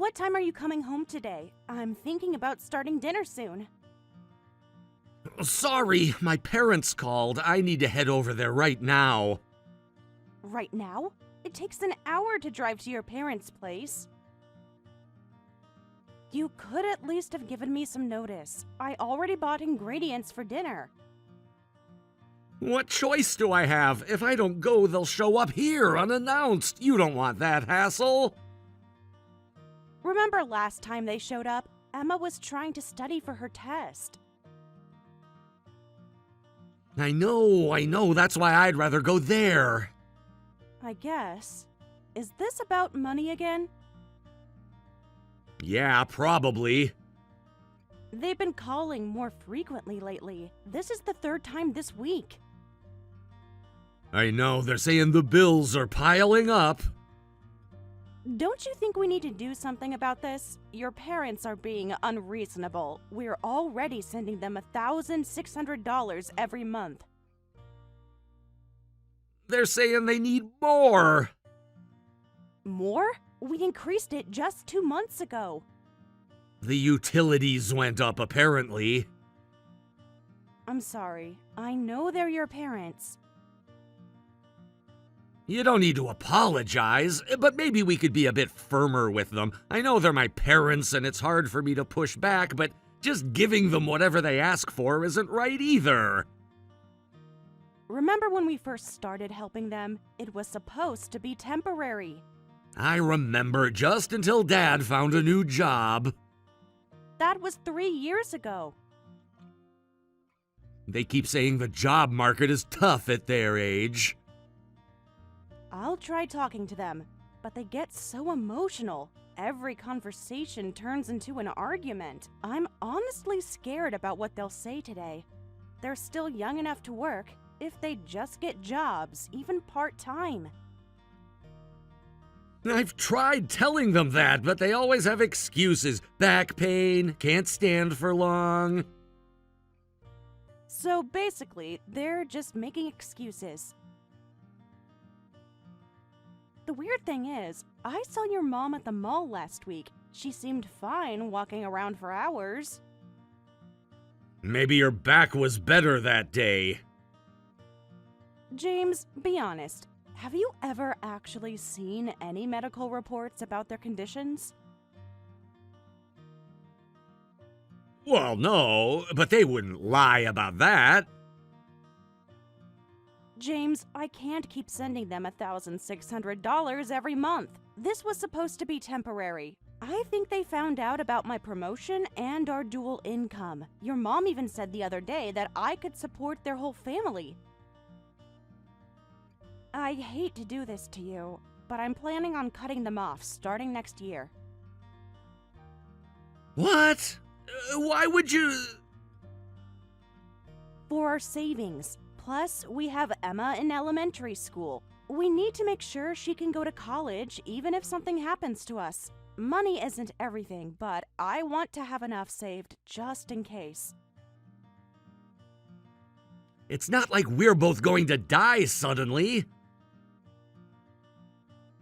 What time are you coming home today? I'm thinking about starting dinner soon. Sorry, my parents called. I need to head over there right now. Right now? It takes an hour to drive to your parents' place. You could at least have given me some notice. I already bought ingredients for dinner. What choice do I have? If I don't go, they'll show up here unannounced. You don't want that hassle. Remember last time they showed up? Emma was trying to study for her test. I know. That's why I'd rather go there. I guess. Is this about money again? Yeah, probably. They've been calling more frequently lately. This is the third time this week. I know, they're saying the bills are piling up. Don't you think we need to do something about this? Your parents are being unreasonable. We're already sending them $1,600 every month. They're saying they need more. More? We increased it just 2 months ago. The utilities went up, apparently. I'm sorry. I know they're your parents. You don't need to apologize, but maybe we could be a bit firmer with them. I know they're my parents and it's hard for me to push back, but just giving them whatever they ask for isn't right either. Remember when we first started helping them? It was supposed to be temporary. I remember just until Dad found a new job. That was 3 years ago. They keep saying the job market is tough at their age. I'll try talking to them, but they get so emotional. Every conversation turns into an argument. I'm honestly scared about what they'll say today. They're still young enough to work if they just get jobs, even part-time. I've tried telling them that, but they always have excuses. Back pain, can't stand for long. So basically, they're just making excuses. The weird thing is, I saw your mom at the mall last week. She seemed fine walking around for hours. Maybe your back was better that day. James, be honest. Have you ever actually seen any medical reports about their conditions? Well, no, but they wouldn't lie about that. James, I can't keep sending them $1,600 every month. This was supposed to be temporary. I think they found out about my promotion and our dual income. Your mom even said the other day that I could support their whole family. I hate to do this to you, but I'm planning on cutting them off starting next year. What? Why would you... For our savings. Plus, we have Emma in elementary school. We need to make sure she can go to college even if something happens to us. Money isn't everything, but I want to have enough saved just in case. It's not like we're both going to die suddenly.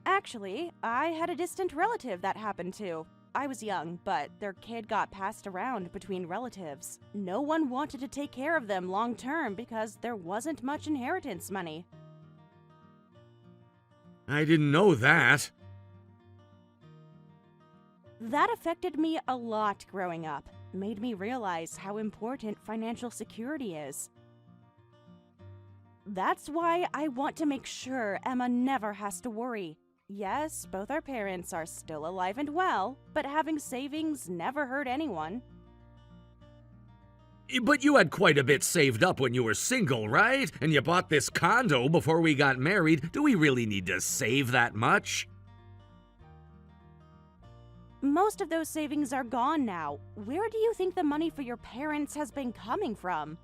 Actually, I had a distant relative that happened to. I was young, but their kid got passed around between relatives. No one wanted to take care of them long term because there wasn't much inheritance money. I didn't know that. That affected me a lot growing up. Made me realize how important financial security is. That's why I want to make sure Emma never has to worry. Yes, both our parents are still alive and well, but having savings never hurt anyone. But you had quite a bit saved up when you were single, right? And you bought this condo before we got married. Do we really need to save that much? Most of those savings are gone now. Where do you think the money for your parents has been coming from?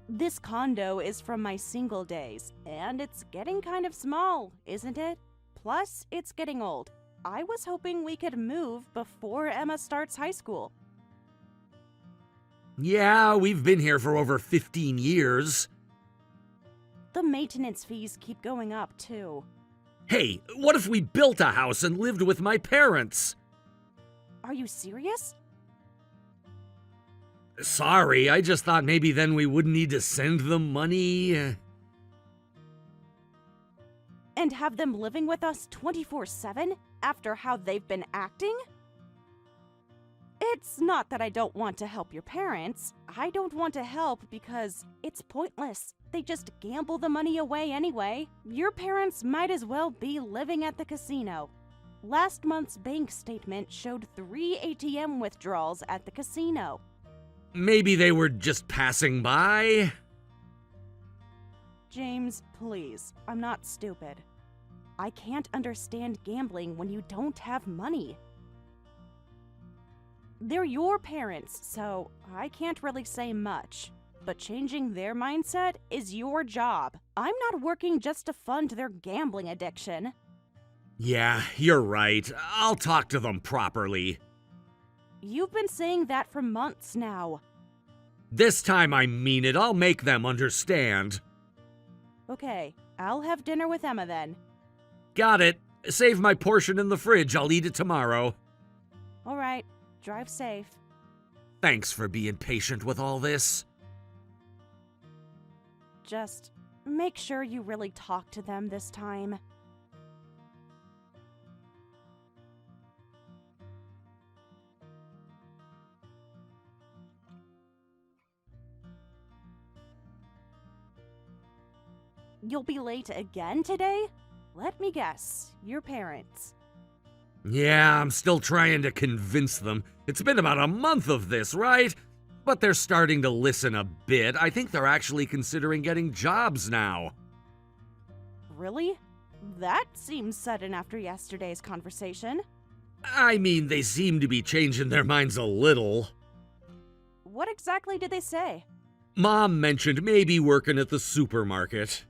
This condo is from my single days, and it's getting kind of small, isn't it? Plus, it's getting old. I was hoping we could move before Emma starts high school. Yeah, we've been here for over 15 years. The maintenance fees keep going up, too. Hey, what if we built a house and lived with my parents? Are you serious? Sorry, I just thought maybe then we wouldn't need to send them money. And have them living with us 24/7 after how they've been acting? It's not that I don't want to help your parents. I don't want to help because it's pointless. They just gamble the money away anyway. Your parents might as well be living at the casino. Last month's bank statement showed 3 ATM withdrawals at the casino. Maybe they were just passing by? James, please, I'm not stupid. I can't understand gambling when you don't have money. They're your parents, so I can't really say much. But changing their mindset is your job. I'm not working just to fund their gambling addiction. Yeah, you're right. I'll talk to them properly. You've been saying that for months now. This time I mean it. I'll make them understand. Okay, I'll have dinner with Emma then. Got it. Save my portion in the fridge. I'll eat it tomorrow. All right, drive safe. Thanks for being patient with all this. Just make sure you really talk to them this time. You'll be late again today? Let me guess, your parents. Yeah, I'm still trying to convince them. It's been about a month of this, right? But they're starting to listen a bit. I think they're actually considering getting jobs now. Really? That seems sudden after yesterday's conversation. I mean, they seem to be changing their minds a little. What exactly did they say? Mom mentioned maybe working at the supermarket.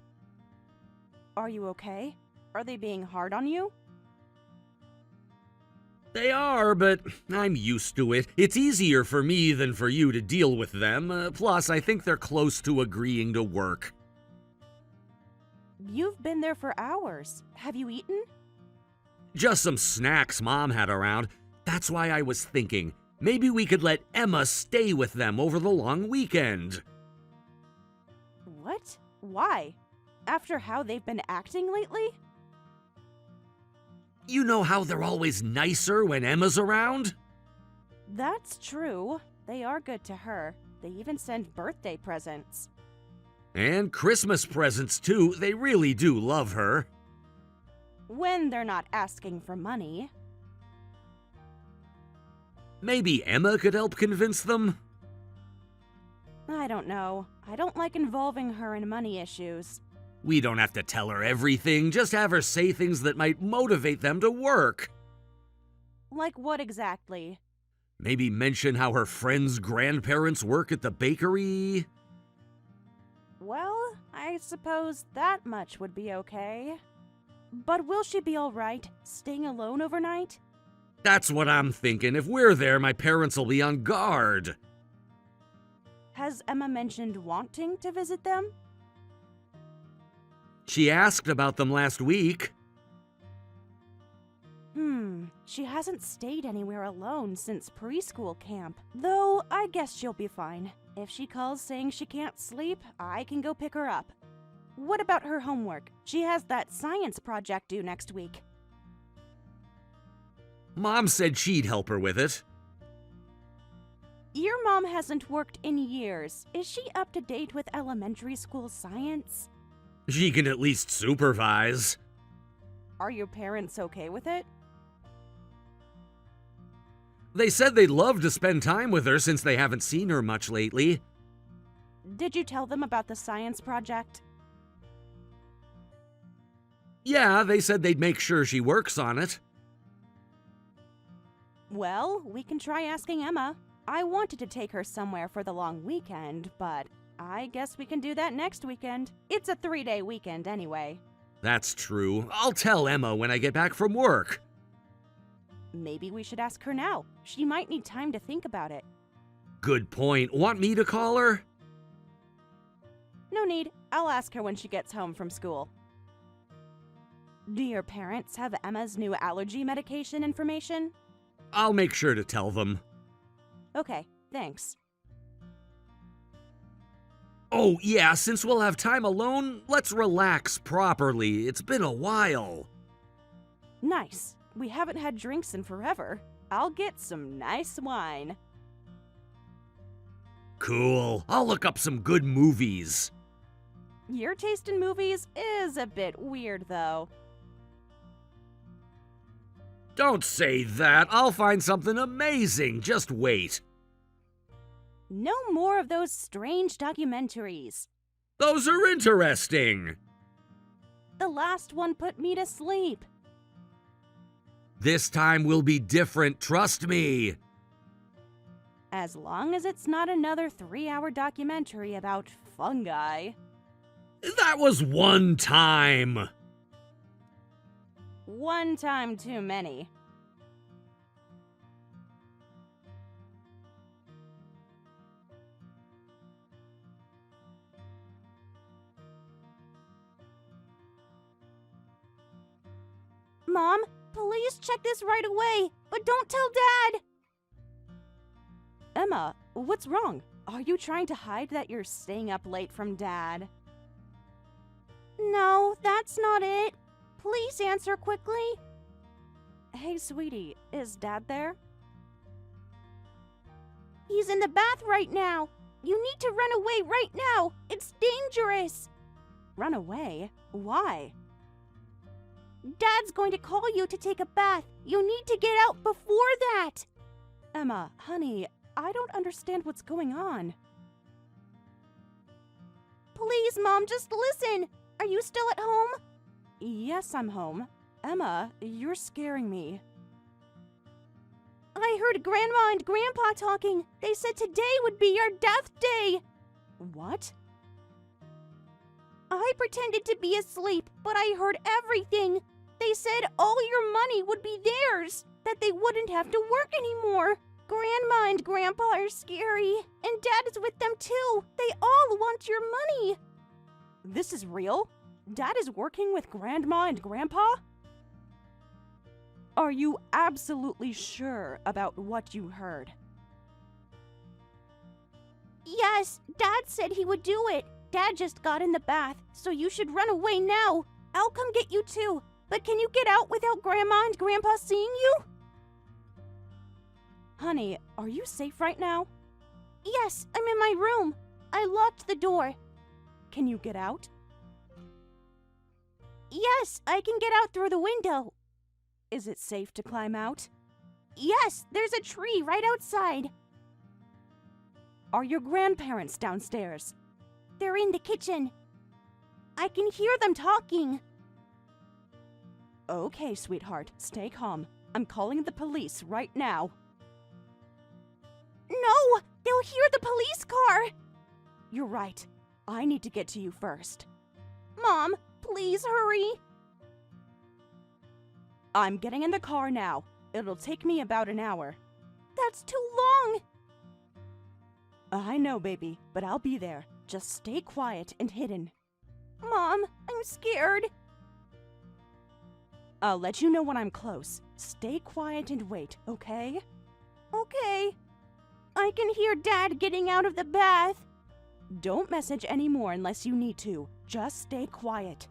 Are you okay? Are they being hard on you? They are, but I'm used to it. It's easier for me than for you to deal with them. Plus, I think they're close to agreeing to work. You've been there for hours. Have you eaten? Just some snacks Mom had around. That's why I was thinking, maybe we could let Emma stay with them over the long weekend. What? Why? After how they've been acting lately? You know how they're always nicer when Emma's around? That's true. They are good to her. They even send birthday presents. And Christmas presents, too. They really do love her. When they're not asking for money. Maybe Emma could help convince them? I don't know. I don't like involving her in money issues. We don't have to tell her everything, just have her say things that might motivate them to work. Like what exactly? Maybe mention how her friend's grandparents work at the bakery. Well, I suppose that much would be okay. But will she be alright, staying alone overnight? That's what I'm thinking. If we're there, my parents will be on guard. Has Emma mentioned wanting to visit them? She asked about them last week. She hasn't stayed anywhere alone since preschool camp. Though, I guess she'll be fine. If she calls saying she can't sleep, I can go pick her up. What about her homework? She has that science project due next week. Mom said she'd help her with it. Your mom hasn't worked in years. Is she up to date with elementary school science? She can at least supervise. Are your parents okay with it? They said they'd love to spend time with her since they haven't seen her much lately. Did you tell them about the science project? Yeah, they said they'd make sure she works on it. Well, we can try asking Emma. I wanted to take her somewhere for the long weekend, but I guess we can do that next weekend. It's a 3-day weekend anyway. That's true. I'll tell Emma when I get back from work. Maybe we should ask her now. She might need time to think about it. Good point. Want me to call her? No need. I'll ask her when she gets home from school. Do your parents have Emma's new allergy medication information? I'll make sure to tell them. Okay, thanks. Oh, yeah, since we'll have time alone, let's relax properly. It's been a while. Nice. We haven't had drinks in forever. I'll get some nice wine. Cool. I'll look up some good movies. Your taste in movies is a bit weird, though. Don't say that. I'll find something amazing. Just wait. No more of those strange documentaries. Those are interesting. The last one put me to sleep. This time will be different, trust me. As long as it's not another 3-hour documentary about fungi. That was one time. One time too many. Mom, please check this right away, but don't tell Dad! Emma, what's wrong? Are you trying to hide that you're staying up late from Dad? No, that's not it. Please answer quickly. Hey, sweetie, is Dad there? He's in the bath right now. You need to run away right now. It's dangerous. Run away? Why? Dad's going to call you to take a bath. You need to get out before that. Emma, honey, I don't understand what's going on. Please, Mom, just listen. Are you still at home? Yes, I'm home. Emma, you're scaring me. I heard Grandma and Grandpa talking. They said today would be your death day. What? I pretended to be asleep, but I heard everything. They said all your money would be theirs, that they wouldn't have to work anymore. Grandma and Grandpa are scary, and Dad is with them too. They all want your money. This is real? Dad is working with Grandma and Grandpa? Are you absolutely sure about what you heard? Yes, Dad said he would do it. Dad just got in the bath, so you should run away now. I'll come get you too, but can you get out without Grandma and Grandpa seeing you? Honey, are you safe right now? Yes, I'm in my room. I locked the door. Can you get out? Yes, I can get out through the window. Is it safe to climb out? Yes, there's a tree right outside. Are your grandparents downstairs? They're in the kitchen. I can hear them talking. Okay, sweetheart, stay calm. I'm calling the police right now. No! They'll hear the police car! You're right. I need to get to you first. Mom, please hurry. I'm getting in the car now. It'll take me about an hour. That's too long! I know, baby, but I'll be there. Just stay quiet and hidden. Mom, I'm scared. I'll let you know when I'm close. Stay quiet and wait, okay? Okay. I can hear Dad getting out of the bath. Don't message anymore unless you need to. Just stay quiet.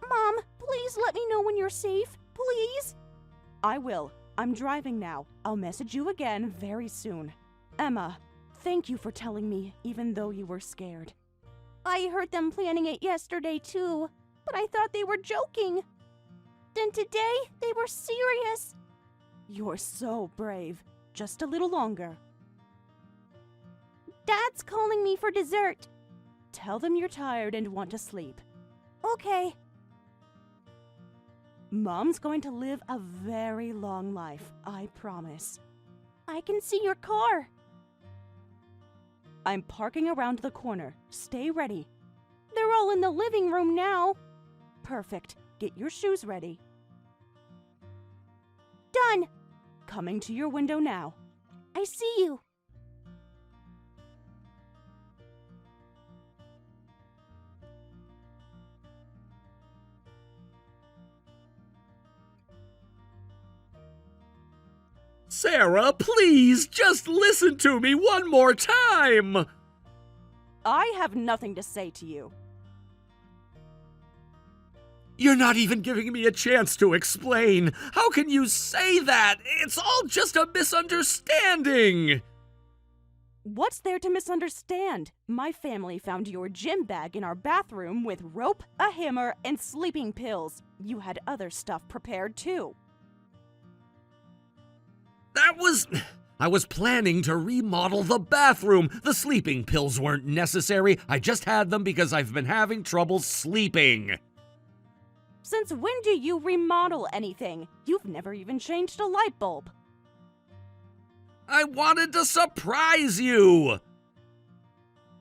Mom, please let me know when you're safe, please. I will. I'm driving now. I'll message you again very soon. Emma, thank you for telling me, even though you were scared. I heard them planning it yesterday, too, but I thought they were joking. Then today, they were serious. You're so brave. Just a little longer. Dad's calling me for dessert. Tell them you're tired and want to sleep. Okay. Mom's going to live a very long life, I promise. I can see your car. I'm parking around the corner. Stay ready. They're all in the living room now. Perfect. Get your shoes ready. Done. Coming to your window now. I see you. Sarah, please, just listen to me one more time! I have nothing to say to you. You're not even giving me a chance to explain. How can you say that? It's all just a misunderstanding. What's there to misunderstand? My family found your gym bag in our bathroom with rope, a hammer, and sleeping pills. You had other stuff prepared too. I was planning to remodel the bathroom. The sleeping pills weren't necessary. I just had them because I've been having trouble sleeping. Since when do you remodel anything? You've never even changed a light bulb. I wanted to surprise you!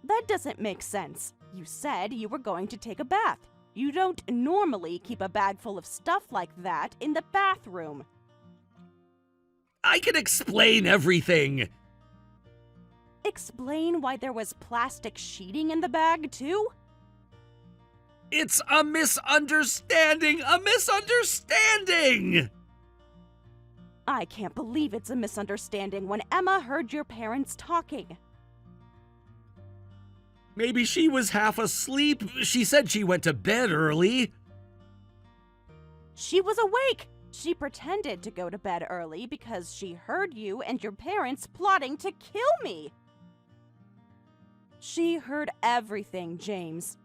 That doesn't make sense. You said you were going to take a bath. You don't normally keep a bag full of stuff like that in the bathroom. I can explain everything. Explain why there was plastic sheeting in the bag, too? It's a misunderstanding! A misunderstanding! I can't believe it's a misunderstanding when Emma heard your parents talking. Maybe she was half asleep. She said she went to bed early. She was awake! She pretended to go to bed early because she heard you and your parents plotting to kill me. She heard everything, James.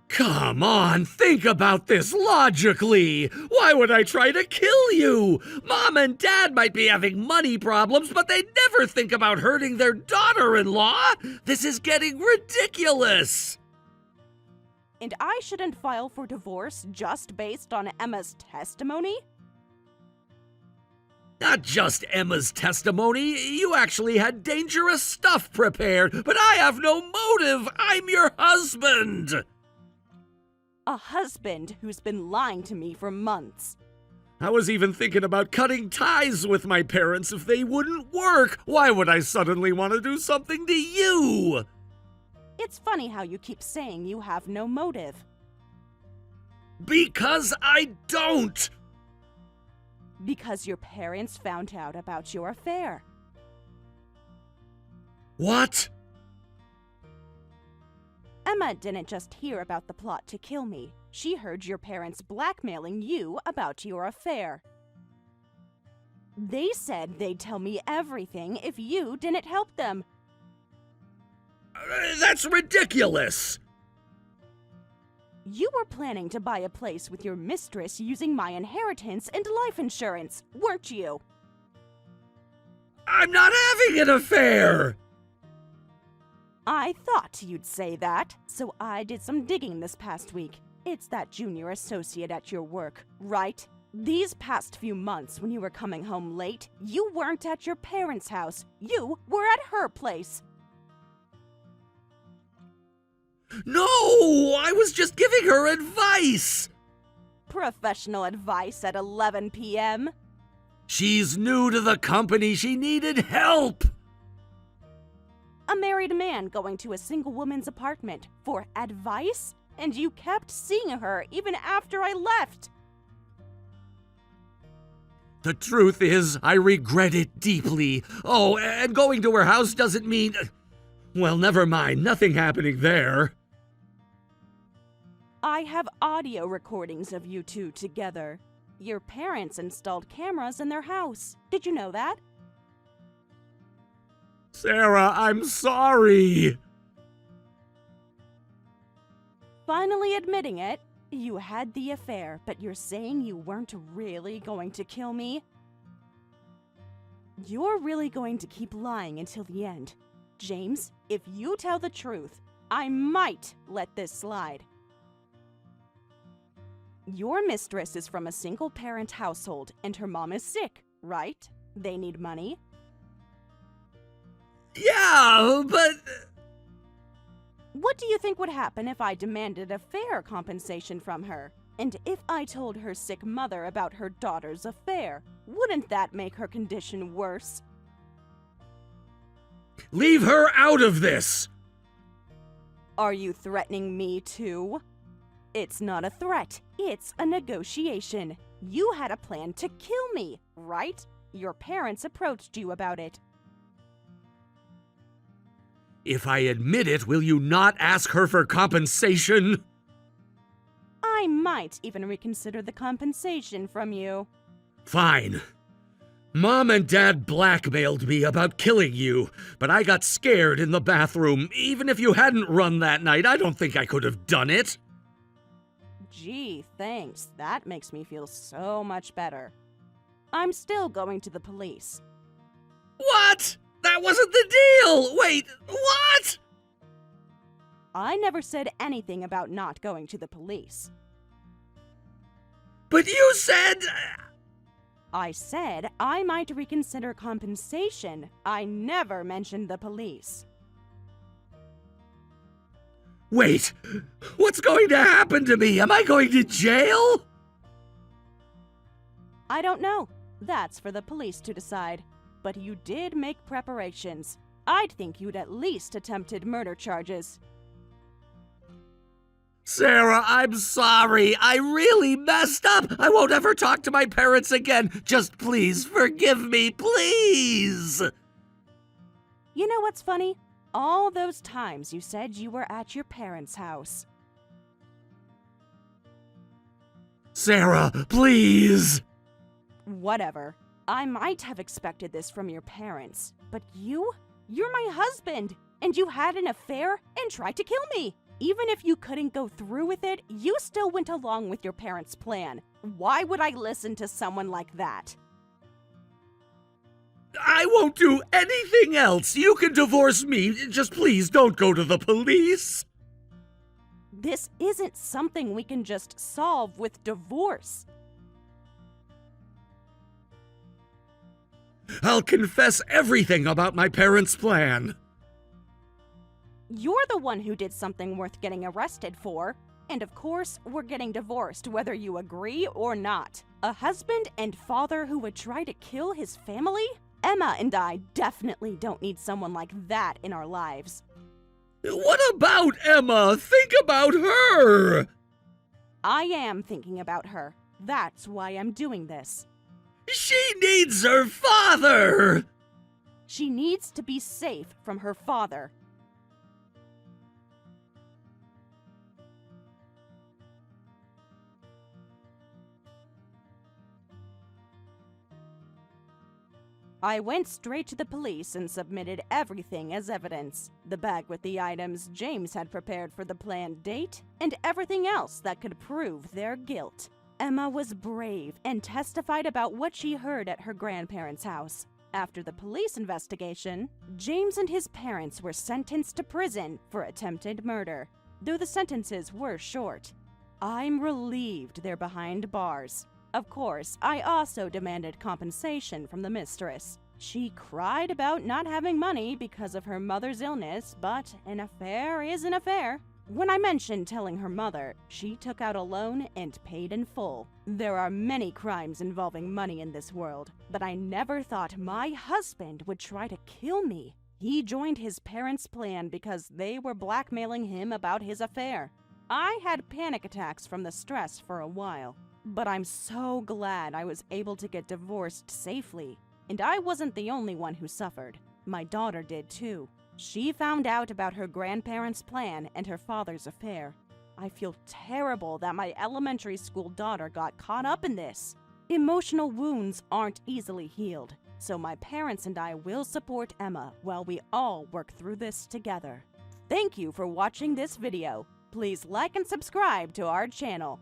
Come on, think about this logically. Why would I try to kill you? Mom and Dad might be having money problems, but they never think about hurting their daughter-in-law. This is getting ridiculous. And I shouldn't file for divorce just based on Emma's testimony? Not just Emma's testimony. You actually had dangerous stuff prepared, but I have no motive. I'm your husband. A husband who's been lying to me for months. I was even thinking about cutting ties with my parents if they wouldn't work. Why would I suddenly want to do something to you? It's funny how you keep saying you have no motive. Because I don't. Because your parents found out about your affair. What? Emma didn't just hear about the plot to kill me. She heard your parents blackmailing you about your affair. They said they'd tell me everything if you didn't help them. That's ridiculous! You were planning to buy a place with your mistress using my inheritance and life insurance, weren't you? I'm not having an affair! I thought you'd say that, so I did some digging this past week. It's that junior associate at your work, right? These past few months when you were coming home late, you weren't at your parents' house. You were at her place. No, I was just giving her advice. Professional advice at 11 p.m. She's new to the company. She needed help. A married man going to a single woman's apartment for advice? And you kept seeing her even after I left. The truth is, I regret it deeply. Oh, and going to her house doesn't mean... Well, never mind. Nothing happening there. I have audio recordings of you two together. Your parents installed cameras in their house. Did you know that? Sarah, I'm sorry. Finally admitting it, you had the affair, but you're saying you weren't really going to kill me? You're really going to keep lying until the end. James, if you tell the truth, I might let this slide. Your mistress is from a single-parent household, and her mom is sick, right? They need money. Yeah, but... What do you think would happen if I demanded a fair compensation from her? And if I told her sick mother about her daughter's affair? Wouldn't that make her condition worse? Leave her out of this! Are you threatening me too? It's not a threat, it's a negotiation. You had a plan to kill me, right? Your parents approached you about it. If I admit it, will you not ask her for compensation? I might even reconsider the compensation from you. Fine. Mom and Dad blackmailed me about killing you, but I got scared in the bathroom. Even if you hadn't run that night, I don't think I could have done it. Gee, thanks. That makes me feel so much better. I'm still going to the police. What? That wasn't the deal! Wait, what? I never said anything about not going to the police. But you said... I said I might reconsider compensation. I never mentioned the police. Wait, what's going to happen to me? Am I going to jail? I don't know. That's for the police to decide. But you did make preparations. I'd think you'd at least attempted murder charges. Sarah, I'm sorry. I really messed up. I won't ever talk to my parents again. Just please forgive me, please. You know what's funny? All those times you said you were at your parents' house. Sarah, please. Whatever. I might have expected this from your parents, but you're my husband, and you had an affair and tried to kill me. Even if you couldn't go through with it, you still went along with your parents' plan. Why would I listen to someone like that? I won't do anything else. You can divorce me. Just please don't go to the police. This isn't something we can just solve with divorce. I'll confess everything about my parents' plan. You're the one who did something worth getting arrested for. And of course, we're getting divorced whether you agree or not. A husband and father who would try to kill his family? Emma and I definitely don't need someone like that in our lives. What about Emma? Think about her! I am thinking about her. That's why I'm doing this. She needs her father! She needs to be safe from her father. I went straight to the police and submitted everything as evidence. The bag with the items James had prepared for the planned date, and everything else that could prove their guilt. Emma was brave and testified about what she heard at her grandparents' house. After the police investigation, James and his parents were sentenced to prison for attempted murder, though the sentences were short. I'm relieved they're behind bars. Of course, I also demanded compensation from the mistress. She cried about not having money because of her mother's illness, but an affair is an affair. When I mentioned telling her mother, she took out a loan and paid in full. There are many crimes involving money in this world, but I never thought my husband would try to kill me. He joined his parents' plan because they were blackmailing him about his affair. I had panic attacks from the stress for a while. But I'm so glad I was able to get divorced safely. And I wasn't the only one who suffered. My daughter did too. She found out about her grandparents' plan and her father's affair. I feel terrible that my elementary school daughter got caught up in this. Emotional wounds aren't easily healed, so my parents and I will support Emma while we all work through this together. Thank you for watching this video. Please like and subscribe to our channel.